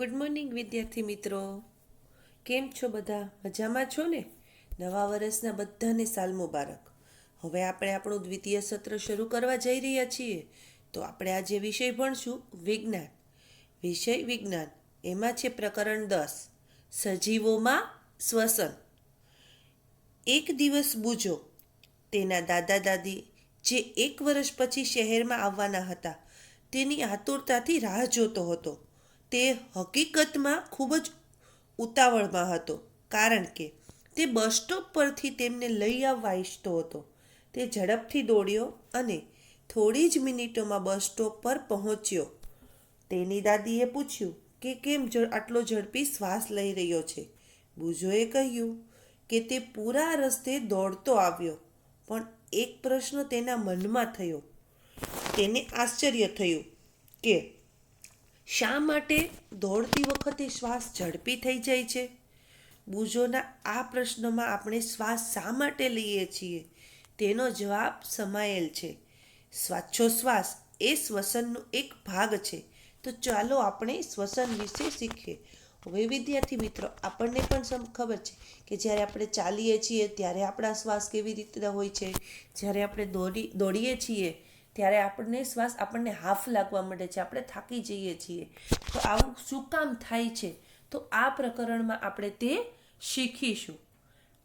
Good morning વિદ્યાર્થી મિત્રો, કેમ છો? બધા મજામાં છો ને? નવા વર્ષના બધાને સાલ મુબારક. હવે આપણે આપણું દ્વિતીય સત્ર શરૂ કરવા જઈ રહ્યા છીએ. તો આપણે આજે વિષય ભણશું વિજ્ઞાન. વિષય વિજ્ઞાન, એમાં છે પ્રકરણ 10, સજીવોમાં શ્વસન. એક દિવસ બુજો, તેના દાદા દાદી જે 1 વર્ષ પછી શહેરમાં આવવાના હતા તેની આતુરતાથી રાહ જોતો હતો. તે હકીકતમાં ખૂબ જ ઉતાવળમાં હતો, કારણ કે તે બસ સ્ટોપ પરથી તેમને લઈ આવવા ઈચ્છતો હતો. તે ઝડપથી દોડ્યો અને થોડી જ મિનિટોમાં બસ સ્ટોપ પર પહોંચ્યો. તેની દાદીએ પૂછ્યું કે કેમ આટલો ઝડપી શ્વાસ લઈ રહ્યો છે. બુજોએ કહ્યું કે તે પૂરા રસ્તે દોડતો આવ્યો, પણ એક પ્રશ્ન તેના મનમાં થયો. તેને આશ્ચર્ય થયું કે શા માટે દોડતી વખતે શ્વાસ ઝડપી થઈ જાય છે. બુજોના આ પ્રશ્નમાં આપણે શ્વાસ શા માટે લઈએ છીએ તેનો જવાબ સમાયેલ છે. શ્વાસોશ્વાસ એ શ્વસનનો એક ભાગ છે. તો ચાલો આપણે શ્વસન વિશે શીખીએ. હવે વિદ્યાર્થી મિત્રો, આપણને પણ ખબર છે કે જ્યારે આપણે ચાલીએ છીએ ત્યારે આપણા શ્વાસ કેવી રીતે હોય છે. જ્યારે આપણે દોડીએ છીએ ત્યારે આપણને હાફ લાગવા માંડે છે, આપણે થાકી જઈએ છીએ. તો આવું શું કામ થાય છે? તો આ પ્રકરણમાં આપણે તે શીખીશું.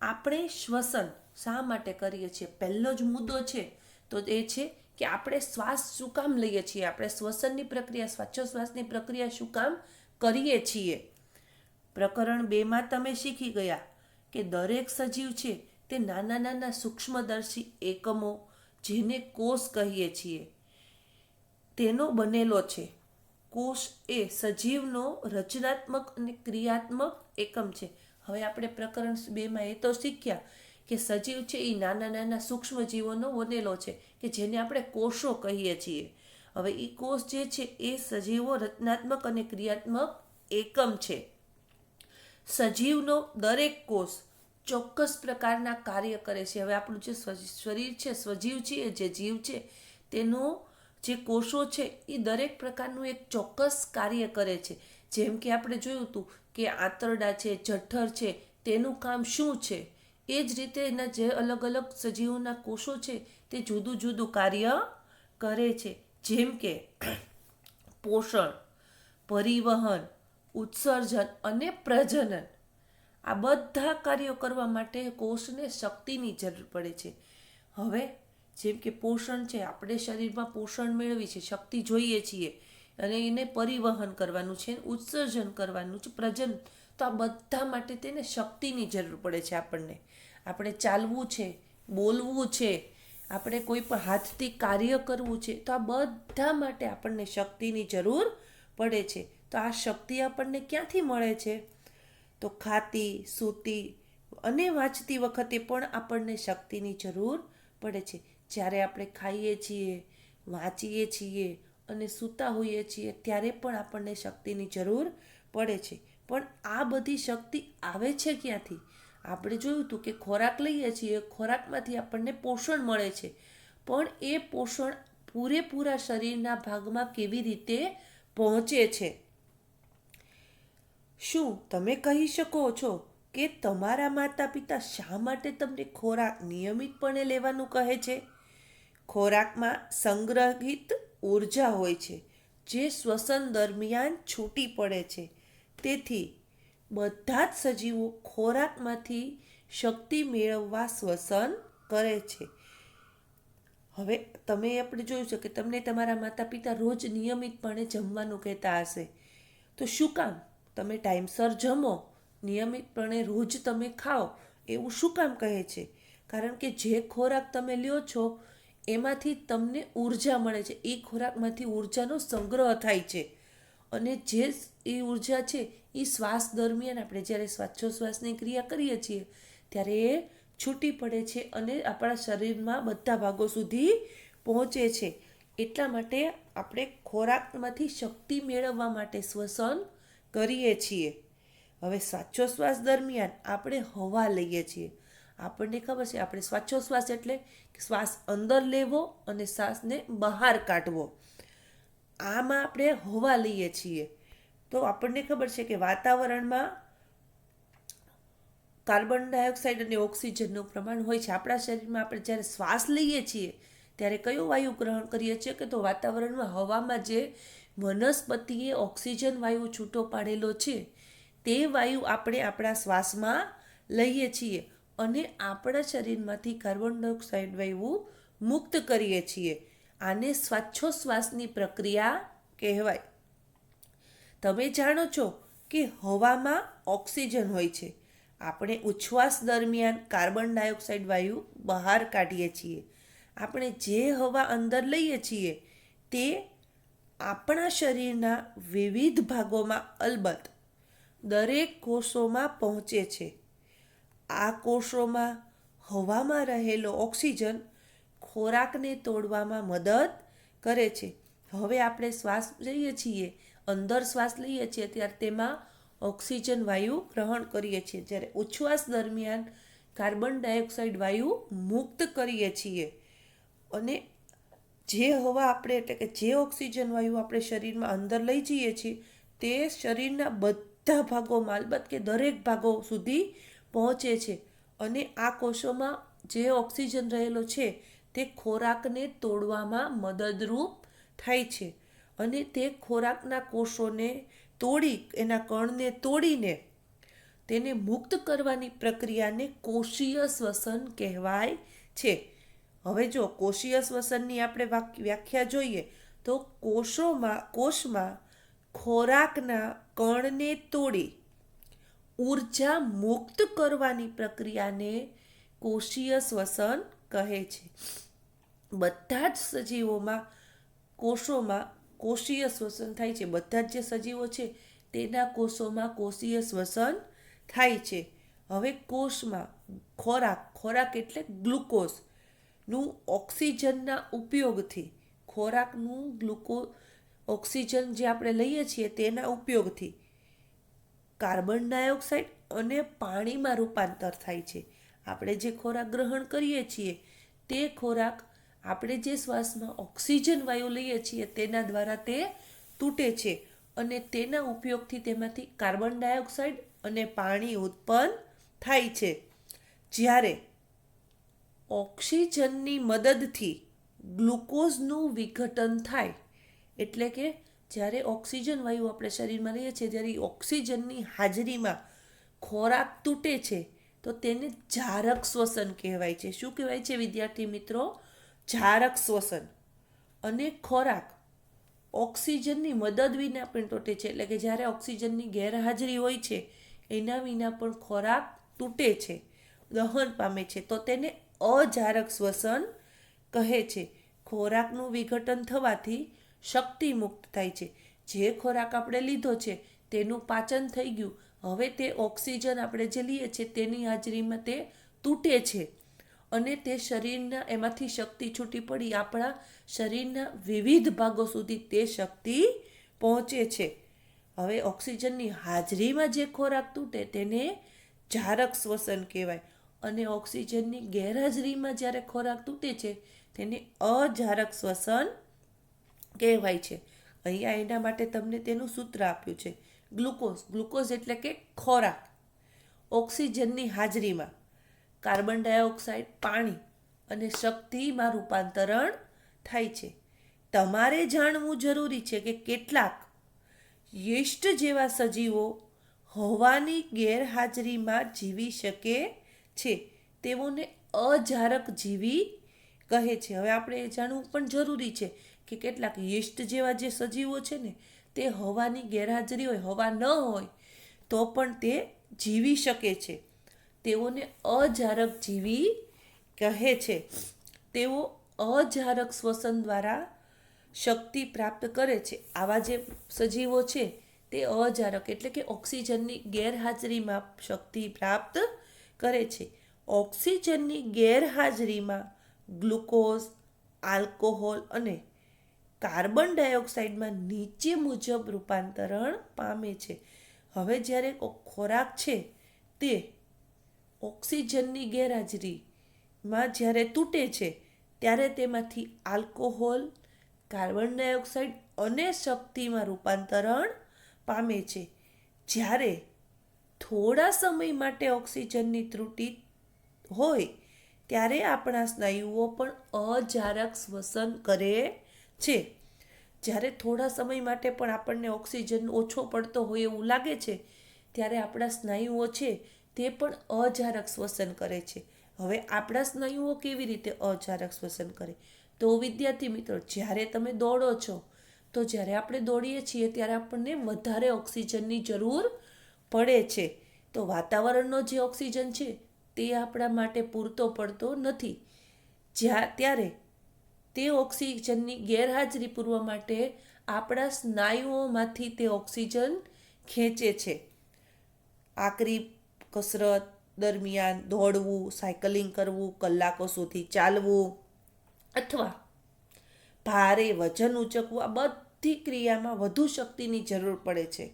આપણે શ્વસન શા માટે કરીએ છીએ? પહેલો જ મુદ્દો છે તો એ છે કે આપણે શ્વાસ શું કામ લઈએ છીએ, આપણે શ્વસનની પ્રક્રિયા, શ્વાસોશ્વાસની પ્રક્રિયા શું કામ કરીએ છીએ. પ્રકરણ 2માં તમે શીખી ગયા કે દરેક સજીવ છે તે નાના નાના સૂક્ષ્મદર્શી એકમો, જેને કોષ કહીએ છીએ, તેનો બનેલો છે. કોષ એ સજીવનો રચનાત્મક અને ક્રિયાત્મક એકમ છે. હવે આપણે પ્રકરણ 2માં એ તો શીખ્યા કે સજીવ છે એ નાના નાના સૂક્ષ્મ જીવોનો બનેલો છે કે જેને આપણે કોષો કહીએ છીએ. હવે એ કોષ જે છે એ સજીવો રચનાત્મક અને ક્રિયાત્મક એકમ છે. સજીવનો દરેક કોષ ચોક્કસ પ્રકારના કાર્ય કરે છે. હવે આપણું જે શરીર છે, સજીવ છે, જે જીવ છે, તેનો જે કોષો છે એ દરેક પ્રકારનું એક ચોક્કસ કાર્ય કરે છે. જેમ કે આપણે જોયું હતું કે આંતરડા છે, જઠર છે, તેનું કામ શું છે. એ જ રીતે એના જે અલગ અલગ સજીવોના કોષો છે તે જુદું જુદું કાર્ય કરે છે. જેમ કે પોષણ, પરિવહન, ઉત્સર્જન અને પ્રજનન. આ બધા કાર્યો કરવા માટે કોષને શક્તિની જરૂર પડે છે. હવે જેમ કે પોષણ છે, આપણે શરીરમાં પોષણ મેળવી છે, શક્તિ જોઈએ છીએ, અને એને પરિવહન કરવાનું છે, ઉત્સર્જન કરવાનું છે, પ્રજનન. તો આ બધા માટે તેને શક્તિની જરૂર પડે છે. આપણે ચાલવું છે, બોલવું છે, આપણે કોઈ પણ હાથથી કાર્ય કરવું છે, તો આ બધા માટે આપણને શક્તિની જરૂર પડે છે. તો આ શક્તિ આપણને ક્યાંથી મળે છે? તો ખાતી, સૂતી અને વાંચતી વખતે પણ આપણને શક્તિની જરૂર પડે છે. જ્યારે આપણે ખાઈએ છીએ, વાંચીએ છીએ અને સૂતા હોઈએ છીએ ત્યારે પણ આપણને શક્તિની જરૂર પડે છે. પણ આ બધી શક્તિ આવે છે ક્યાંથી? આપણે જોયું હતું કે ખોરાક લઈએ છીએ, ખોરાકમાંથી આપણને પોષણ મળે છે, પણ એ પોષણ પૂરેપૂરા શરીરના ભાગમાં કેવી રીતે પહોંચે છે? શું તમે કહી શકો છો કે તમારા માતા પિતા શા માટે તમને ખોરાક નિયમિતપણે લેવાનું કહે છે? ખોરાકમાં સંગ્રહિત ઉર્જા હોય છે જે શ્વસન દરમિયાન છૂટી પડે છે. તેથી બધા જ સજીવો ખોરાકમાંથી શક્તિ મેળવવા શ્વસન કરે છે. હવે આપણે જોયું છે કે તમને તમારા માતા પિતા રોજ નિયમિતપણે જમવાનું કહેતા હશે. તો શું કામ? તમે ટાઈમસર જમો, નિયમિતપણે રોજ તમે ખાઓ, એવું શું કામ કહે છે? કારણ કે જે ખોરાક તમે લ્યો છો એમાંથી તમને ઉર્જા મળે છે. એ ખોરાકમાંથી ઉર્જાનો સંગ્રહ થાય છે, અને જે એ ઉર્જા છે એ શ્વાસ દરમિયાન આપણે જ્યારે શ્વાસોશ્વાસની ક્રિયા કરીએ છીએ ત્યારે એ છૂટી પડે છે અને આપણા શરીરમાં બધા ભાગો સુધી પહોંચે છે. એટલા માટે આપણે ખોરાકમાંથી શક્તિ મેળવવા માટે શ્વસન કરીએ છીએ. હવે શ્વાસોશ્વાસ દરમિયાન આપણે હવા લઈએ છીએ. આપણને ખબર છે, આપણે શ્વાસોશ્વાસ એટલે શ્વાસ અંદર લેવો અને શ્વાસને બહાર કાઢવો. આમાં આપણે હવા લઈએ છીએ. તો આપણને ખબર છે કે વાતાવરણમાં કાર્બન ડાયોક્સાઇડ અને ઓક્સિજનનું પ્રમાણ હોય છે. આપણા શરીરમાં આપણે જ્યારે શ્વાસ લઈએ છીએ ત્યારે કયો વાયુ ગ્રહણ કરીએ છીએ કે તો વાતાવરણમાં હવામાં જે વનસ્પતિએ ઓક્સિજન વાયુ છૂટો પાડેલો છે તે વાયુ આપણે આપણા શ્વાસમાં લઈએ છીએ અને આપણા શરીરમાંથી કાર્બન ડાયોક્સાઇડ વાયુ મુક્ત કરીએ છીએ. આને શ્વાસોચ્છ્વાસની પ્રક્રિયા કહેવાય. તમે જાણો છો કે હવામાં ઓક્સિજન હોય છે. આપણે ઉચ્છ્વાસ દરમિયાન કાર્બન ડાયોક્સાઇડ વાયુ બહાર કાઢીએ છીએ. આપણે જે હવા અંદર લઈએ છીએ તે આપણા શરીરના વિવિધ ભાગોમાં અલબત્ત દરેક કોષોમાં પહોંચે છે. આ કોષોમાં હવામાં રહેલો ઓક્સિજન ખોરાકને તોડવામાં મદદ કરે છે. હવે આપણે શ્વાસ લઈએ છીએ, અંદર શ્વાસ લઈએ છીએ ત્યારે તેમાં ઓક્સિજન વાયુ ગ્રહણ કરીએ છીએ, જ્યારે ઉચ્છ્વાસ દરમિયાન કાર્બન ડાયોક્સાઇડ વાયુ મુક્ત કરીએ છીએ. અને જે હવા આપણે એટલે કે જે ઓક્સિજન વાયુ આપણે શરીરમાં અંદર લઈ જઈએ છીએ તે શરીરના બધા ભાગોમાં અલબત્ત કે દરેક ભાગો સુધી પહોંચે છે. અને આ કોષોમાં જે ઓક્સિજન રહેલો છે તે ખોરાકને તોડવામાં મદદરૂપ થાય છે. અને તે ખોરાકના કોષોને તોડી એના કણને તોડીને તેને મુક્ત કરવાની પ્રક્રિયાને કોષીય શ્વસન કહેવાય છે. હવે જો કોષીય શ્વસનની આપણે વ્યાખ્યા જોઈએ તો કોષમાં ખોરાકના કણને તોડી ઉર્જા મુક્ત કરવાની પ્રક્રિયાને કોષીય શ્વસન કહે છે. બધા જ સજીવોમાં કોષોમાં કોષીય શ્વસન થાય છે. બધા જ જે સજીવો છે તેના કોષોમાં કોષીય શ્વસન થાય છે. હવે કોષમાં ખોરાક એટલે ગ્લુકોઝનું ઓક્સિજનના ઉપયોગથી ઓક્સિજન જે આપણે લઈએ છીએ તેના ઉપયોગથી કાર્બન ડાયોક્સાઇડ અને પાણીમાં રૂપાંતર થાય છે. આપણે જે ખોરાક ગ્રહણ કરીએ છીએ તે ખોરાક આપણે જે શ્વાસમાં ઓક્સિજન વાયુ લઈએ છીએ તેના દ્વારા તે તૂટે છે અને તેના ઉપયોગથી તેમાંથી કાર્બન ડાયોક્સાઇડ અને પાણી ઉત્પન્ન થાય છે. જ્યારે ઓક્સિજનની મદદથી ગ્લુકોઝનું વિઘટન થાય એટલે કે જ્યારે ઓક્સિજન વાયુ આપણે શરીરમાં લઈએ છીએ ત્યારે ઓક્સિજનની હાજરીમાં ખોરાક તૂટે છે તો તેને જારક શ્વસન કહેવાય છે. શું કહેવાય છે વિદ્યાર્થી મિત્રો? જારક શ્વસન. અને ખોરાક ઓક્સિજનની મદદ વિના પણ તૂટે છે એટલે કે જ્યારે ઓક્સિજનની ગેરહાજરી હોય છે એના વિના પણ ખોરાક તૂટે છે, દહન પામે છે, તો તેને અજારક શ્વસન કહે છે. ખોરાકનું વિઘટન થવાથી શક્તિ મુક્ત થાય છે. જે ખોરાક આપણે લીધો છે તેનું પાચન થઈ ગયું, હવે તે ઓક્સિજન આપણે જે લઈએ છીએ તેની હાજરીમાં તે તૂટે છે અને તે શરીરના એમાંથી શક્તિ છૂટી પડી આપણા શરીરના વિવિધ ભાગો સુધી તે શક્તિ પહોંચે છે. હવે ઓક્સિજનની હાજરીમાં જે ખોરાક તૂટે તેને જારક શ્વસન કહેવાય અને ઓક્સિજનની ગેરહાજરીમાં જ્યારે ખોરાક તૂટે છે તેને અજારક શ્વસન કહેવાય છે. અહીંયા એના માટે તમને તેનું સૂત્ર આપ્યું છે. ગ્લુકોઝ એટલે કે ખોરાક ઓક્સિજનની હાજરીમાં કાર્બન ડાયોક્સાઇડ, પાણી અને શક્તિમાં રૂપાંતરણ થાય છે. તમારે જાણવું જરૂરી છે કે કેટલાક યીસ્ટ જેવા સજીવો હવાની ગેરહાજરીમાં જીવી શકે છે. તેઓને અજારક જીવી કહે છે. હવે આપણે એ જાણવું પણ જરૂરી છે કે કેટલાક યીસ્ટ જેવા જે સજીવો છે ને તે હવાની ગેરહાજરી હોય, હવા ન હોય તો પણ તે જીવી શકે છે. તેઓને અજારક જીવી કહે છે. તેઓ અજારક શ્વસન દ્વારા શક્તિ પ્રાપ્ત કરે છે. આવા જે સજીવો છે તે અજારક એટલે કે ઓક્સિજનની ગેરહાજરીમાં શક્તિ પ્રાપ્ત કરે છે. ઓક્સિજનની ગેરહાજરીમાં ગ્લુકોઝ, આલ્કોહોલ અને કાર્બન ડાયોક્સાઇડમાં નીચે મુજબ રૂપાંતરણ પામે છે. હવે જ્યારે ખોરાક છે તે ઓક્સિજનની ગેરહાજરીમાં જ્યારે તૂટે છે ત્યારે તેમાંથી આલ્કોહોલ, કાર્બન ડાયોક્સાઇડ અને શક્તિમાં રૂપાંતરણ પામે છે. જ્યારે થોડા સમય માટે ઓક્સિજનની ત્રુટિ હોય ત્યારે આપણા સ્નાયુઓ પણ અજારક શ્વસન કરે છે. જ્યારે થોડા સમય માટે પણ આપણને ઓક્સિજન ઓછો પડતો હોય એવું લાગે છે ત્યારે આપણા સ્નાયુઓ છે તે પણ અજારક શ્વસન કરે છે. હવે આપણા સ્નાયુઓ કેવી રીતે અજારક શ્વસન કરે? તો વિદ્યાર્થી મિત્રો, જ્યારે તમે દોડો છો તો જ્યારે આપણે દોડીએ છીએ ત્યારે આપણને વધારે ઓક્સિજનની જરૂર પડે છે. તો વાતાવરણનો જે ઓક્સિજન છે તે આપણા માટે પૂરતો પડતો નથી. ત્યારે તે ઓક્સિજનની ગેરહાજરી પૂરવા માટે આપણા સ્નાયુઓમાંથી તે ઓક્સિજન ખેંચે છે. આકરી કસરત દરમિયાન દોડવું, સાયકલિંગ કરવું, કલાકો સુધી ચાલવું અથવા ભારે વજન ઉચકવું, આ બધી ક્રિયામાં વધુ શક્તિની જરૂર પડે છે.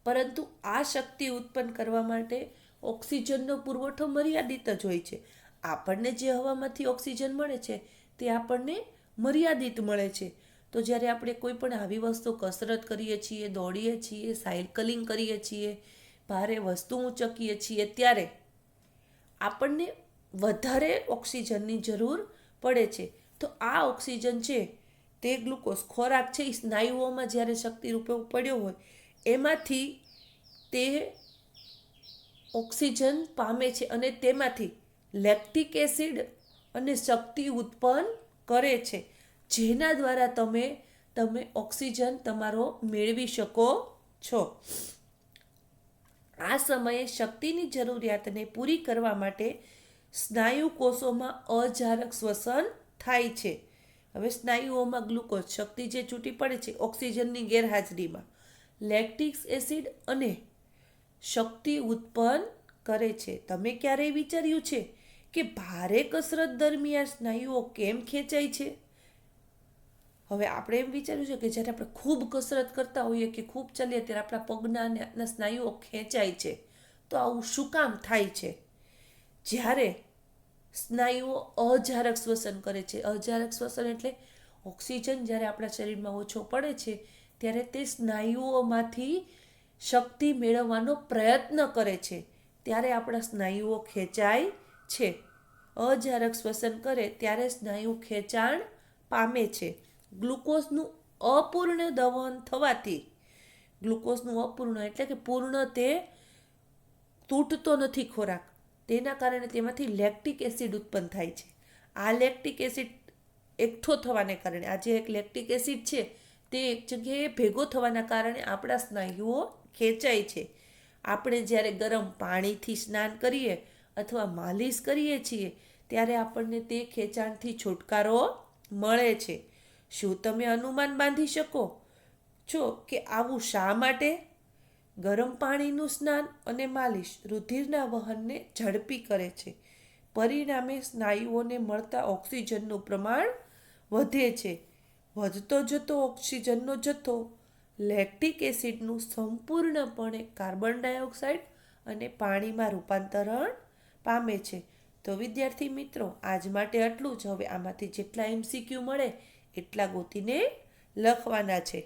પરંતુ આ શક્તિ ઉત્પન્ન કરવા માટે ઓક્સિજનનો પુરવઠો મર્યાદિત જ હોય છે. આપણને જે હવામાંથી ઓક્સિજન મળે છે તે આપણને મર્યાદિત મળે છે. તો જ્યારે આપણે કોઈ પણ આવી વસ્તુ કસરત કરીએ છીએ, દોડીએ છીએ, સાયકલિંગ કરીએ છીએ, ભારે વસ્તુ ઉચકીએ છીએ ત્યારે આપણને વધારે ઓક્સિજનની જરૂર પડે છે. તો આ ઓક્સિજન છે તે ગ્લુકોઝ ખોરાક છે એ સ્નાયુઓમાં જ્યારે શક્તિ રૂપે પડ્યો હોય એમાંથી તે ઓક્સિજન પામે છે અને તેમાંથી લેક્ટિક એસિડ અને શક્તિ ઉત્પન્ન કરે છે, જેના દ્વારા તમે ઓક્સિજન તમારો મેળવી શકો છો. આ સમયે શક્તિની જરૂરિયાતને પૂરી કરવા માટે સ્નાયુ કોષોમાં અજારક શ્વસન થાય છે. હવે સ્નાયુઓમાં ગ્લુકોઝ શક્તિ જે છૂટી પડે છે ઓક્સિજનની ગેરહાજરીમાં લેક્ટિક એસિડ અને શક્તિ ઉત્પન્ન કરે છે. તમે ક્યારેય વિચાર્યું છે કે ભારે કસરત દરમિયાન સ્નાયુઓ કેમ ખેંચાય છે? હવે આપણે એમ વિચાર્યું છે કે જ્યારે આપણે ખૂબ કસરત કરતા હોઈએ કે ખૂબ ચાલીએ ત્યારે આપણા પગના અને હાથના સ્નાયુઓ ખેંચાય છે. તો આવું શું કામ થાય છે? જ્યારે સ્નાયુઓ અજારક શ્વસન કરે છે. અજારક શ્વસન એટલે ઓક્સિજન જ્યારે આપણા શરીરમાં ઓછો પડે છે ત્યારે તે સ્નાયુઓમાંથી શક્તિ મેળવવાનો પ્રયત્ન કરે છે, ત્યારે આપણા સ્નાયુઓ ખેંચાય છે. અજારક શ્વસન કરે ત્યારે સ્નાયુ ખેંચાણ પામે છે. ગ્લુકોઝનું અપૂર્ણ દહન થવાથી, ગ્લુકોઝનું અપૂર્ણ એટલે કે પૂર્ણ તે તૂટતો નથી ખોરાક, તેના કારણે તેમાંથી લેક્ટિક એસિડ ઉત્પન્ન થાય છે. આ લેક્ટિક એસિડ એકઠો થવાને કારણે, આ જે એક લેક્ટિક એસિડ છે તે એક જગ્યાએ ભેગો થવાના કારણે આપણા સ્નાયુઓ ખેંચાય છે. આપણે જ્યારે ગરમ પાણીથી સ્નાન કરીએ અથવા માલિશ કરીએ છીએ ત્યારે આપણને તે ખેંચાણથી છુટકારો મળે છે. શું તમે અનુમાન બાંધી શકો છો કે આવું શા માટે? ગરમ પાણીનું સ્નાન અને માલિશ રુધિરના વહનને ઝડપી કરે છે. પરિણામે સ્નાયુઓને મળતા ઓક્સિજનનું પ્રમાણ વધે છે. વધતો જતો ઓક્સિજનનો જથ્થો લેક્ટિક એસિડનું સંપૂર્ણપણે કાર્બન ડાયોક્સાઇડ અને પાણીમાં રૂપાંતરણ પામે છે. તો વિદ્યાર્થી મિત્રો, આજ માટે આટલું જ. હવે આમાંથી જેટલા MCQ મળે એટલા ગોતીને લખવાના છે.